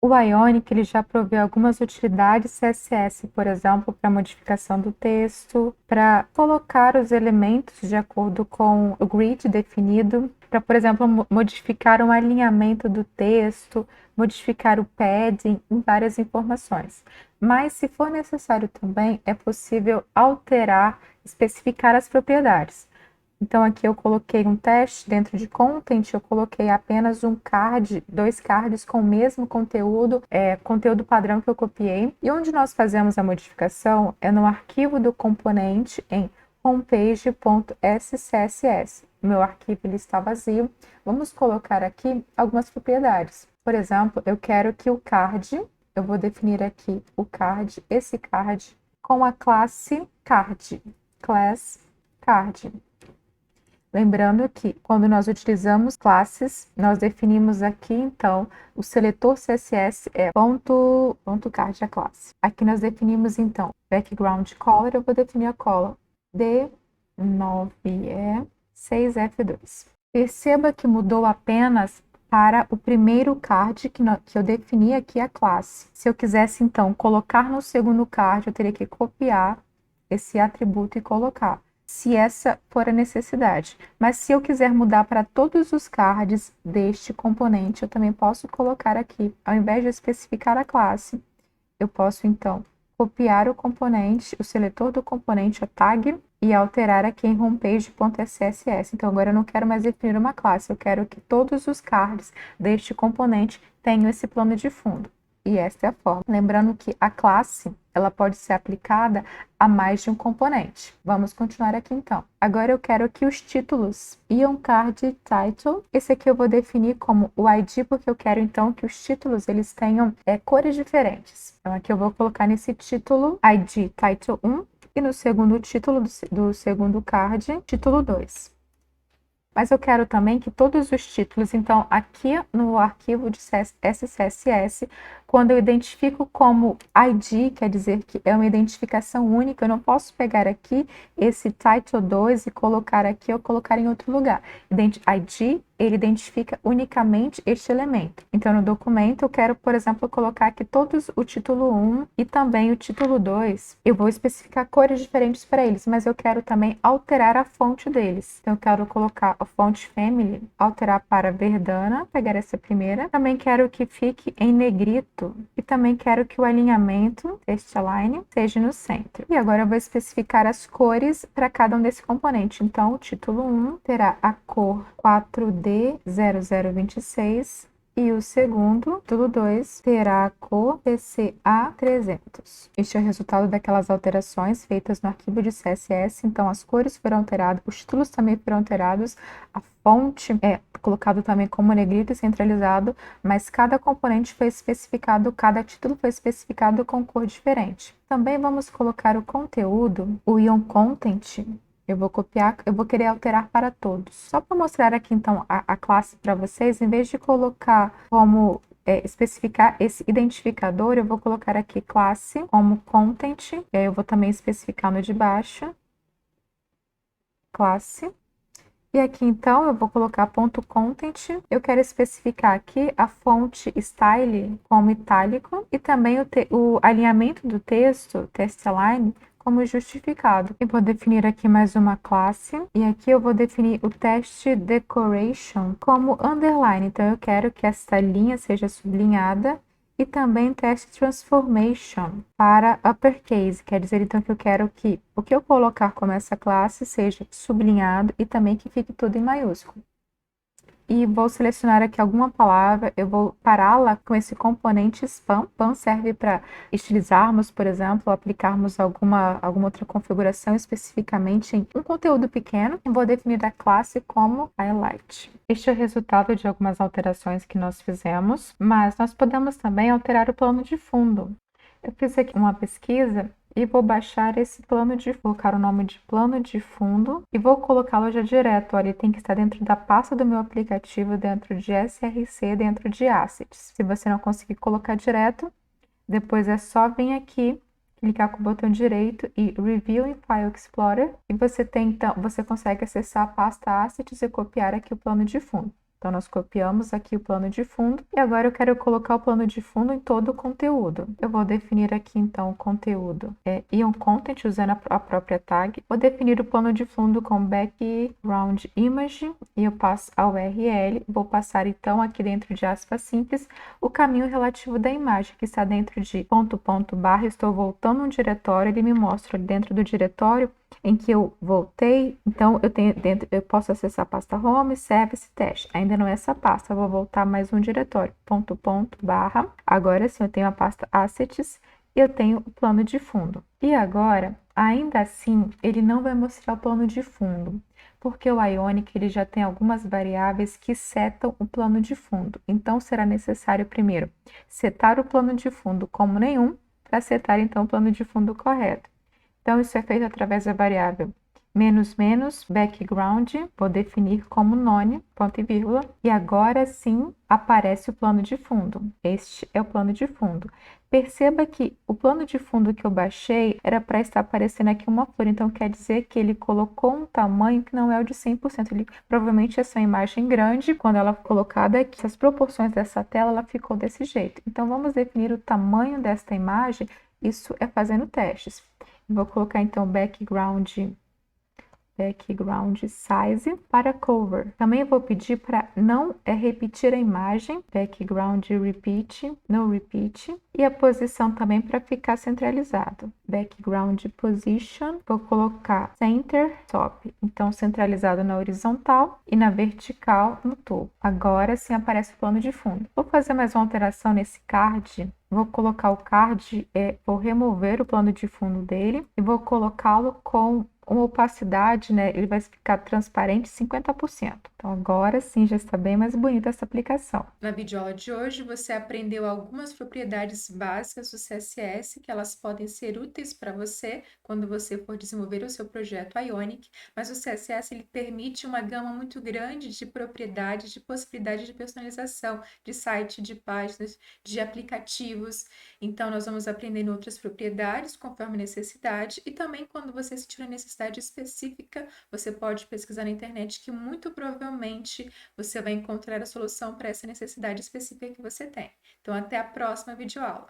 O Ionic ele já provê algumas utilidades CSS, por exemplo, para modificação do texto, para colocar os elementos de acordo com o grid definido, para, por exemplo, modificar um alinhamento do texto, modificar o padding em várias informações. Mas, se for necessário também, é possível alterar, especificar as propriedades. Então, aqui eu coloquei um teste dentro de content, eu coloquei apenas um card, 2 cards com o mesmo conteúdo, conteúdo padrão que eu copiei. E onde nós fazemos a modificação é no arquivo do componente em homepage.scss. O meu arquivo ele está vazio. Vamos colocar aqui algumas propriedades. Por exemplo, eu quero que o card, eu vou definir aqui o card, esse card, com a classe card, class card. Lembrando que quando nós utilizamos classes, nós definimos aqui, então, o seletor CSS é .card a classe. Aqui nós definimos, então, background color, eu vou definir a color D9E6F2. Perceba que mudou apenas para o primeiro card que eu defini aqui a classe. Se eu quisesse, então, colocar no segundo card, eu teria que copiar esse atributo e colocar, se essa for a necessidade. Mas se eu quiser mudar para todos os cards deste componente, eu também posso colocar aqui, ao invés de especificar a classe, eu posso então copiar o componente, o seletor do componente, a tag, e alterar aqui em homepage.scss. Então agora eu não quero mais definir uma classe, eu quero que todos os cards deste componente tenham esse plano de fundo. E esta é a forma. Lembrando que a classe, ela pode ser aplicada a mais de um componente. Vamos continuar aqui então. Agora eu quero que os títulos IonCard Title, esse aqui eu vou definir como o ID, porque eu quero então que os títulos eles tenham cores diferentes. Então aqui eu vou colocar nesse título ID Title 1 e no segundo título do segundo card, título 2. Mas eu quero também que todos os títulos, então aqui no arquivo de SCSS, quando eu identifico como ID, quer dizer que é uma identificação única, eu não posso pegar aqui esse title 2 e colocar aqui ou colocar em outro lugar. ID, ele identifica unicamente este elemento. Então no documento eu quero, por exemplo, colocar aqui todos o título 1 e também o título 2. Eu vou especificar cores diferentes para eles, mas eu quero também alterar a fonte deles. Então eu quero colocar a fonte family, alterar para verdana, pegar essa primeira. Também quero que fique em negrito e também quero que o alinhamento, text align, seja no centro. E agora eu vou especificar as cores para cada um desse componente. Então o título 1 terá a cor 4D0026 e o segundo, título 2, terá a cor PCA300. Este é o resultado daquelas alterações feitas no arquivo de CSS. Então, as cores foram alteradas, os títulos também foram alterados, a fonte é colocado também como negrito e centralizado, mas cada componente foi especificado, cada título foi especificado com cor diferente. Também vamos colocar o conteúdo, o ion content. Eu vou copiar, eu vou querer alterar para todos. Só para mostrar aqui, então, a classe para vocês, em vez de colocar como especificar esse identificador, eu vou colocar aqui classe como content, e aí eu vou também especificar no de baixo, classe. E aqui, então, eu vou colocar ponto .content. Eu quero especificar aqui a fonte style como itálico e também o alinhamento do texto, text align, como justificado. Eu vou definir aqui mais uma classe e aqui eu vou definir o text decoration como underline. Então eu quero que esta linha seja sublinhada e também text transformation para uppercase, quer dizer então que eu quero que o que eu colocar como essa classe seja sublinhado e também que fique tudo em maiúsculo. E vou selecionar aqui alguma palavra, eu vou pará-la com esse componente spam. Spam serve para estilizarmos, por exemplo, aplicarmos alguma outra configuração especificamente em um conteúdo pequeno. E vou definir a classe como highlight. Este é o resultado de algumas alterações que nós fizemos, mas nós podemos também alterar o plano de fundo. Eu fiz aqui uma pesquisa e vou baixar esse plano de, colocar o nome de plano de fundo e vou colocá-lo já direto. Olha, ele tem que estar dentro da pasta do meu aplicativo, dentro de SRC, dentro de Assets. Se você não conseguir colocar direto, depois é só vir aqui, clicar com o botão direito e Review em File Explorer e você consegue acessar a pasta Assets e copiar aqui o plano de fundo. Então, nós copiamos aqui o plano de fundo e agora eu quero colocar o plano de fundo em todo o conteúdo. Eu vou definir aqui, então, o conteúdo Ion Content, usando a própria tag. Vou definir o plano de fundo com Background Image e eu passo a URL. Vou passar, então, aqui dentro de aspas simples, o caminho relativo da imagem, que está dentro de ponto, ponto, barra. Estou voltando um diretório, ele me mostra dentro do diretório em que eu voltei, então eu posso acessar a pasta Home, Service, Teste. Ainda não é essa pasta, eu vou voltar mais um diretório, ponto, ponto, barra. Agora sim, eu tenho a pasta Assets e eu tenho o plano de fundo. E agora, ainda assim, ele não vai mostrar o plano de fundo, porque o Ionic ele já tem algumas variáveis que setam o plano de fundo. Então, será necessário primeiro setar o plano de fundo como nenhum, para setar então o plano de fundo correto. Então, isso é feito através da variável background, vou definir como none, ponto e vírgula, e agora sim aparece o plano de fundo. Este é o plano de fundo. Perceba que o plano de fundo que eu baixei era para estar aparecendo aqui uma flor, então quer dizer que ele colocou um tamanho que não é o de 100%. Ele provavelmente essa imagem grande, quando ela foi colocada aqui, as proporções dessa tela, ela ficou desse jeito. Então, vamos definir o tamanho desta imagem, isso é fazendo testes. Vou colocar então background size para cover. Também vou pedir para não repetir a imagem, background repeat, no repeat, e a posição também para ficar centralizado. Background position, vou colocar center top, então centralizado na horizontal e na vertical no topo. Agora sim aparece o plano de fundo. Vou fazer mais uma alteração nesse card. Vou colocar o card, vou remover o plano de fundo dele e vou colocá-lo com uma opacidade, né? Ele vai ficar transparente 50%. Então, agora sim já está bem mais bonita essa aplicação. Na videoaula de hoje, você aprendeu algumas propriedades básicas do CSS que elas podem ser úteis para você quando você for desenvolver o seu projeto Ionic, mas o CSS ele permite uma gama muito grande de propriedades, de possibilidades de personalização, de site, de páginas, de aplicativos. Então, nós vamos aprendendo outras propriedades conforme necessidade e também quando você sentir a necessidade específica, você pode pesquisar na internet que muito provavelmente você vai encontrar a solução para essa necessidade específica que você tem. Então, até a próxima videoaula.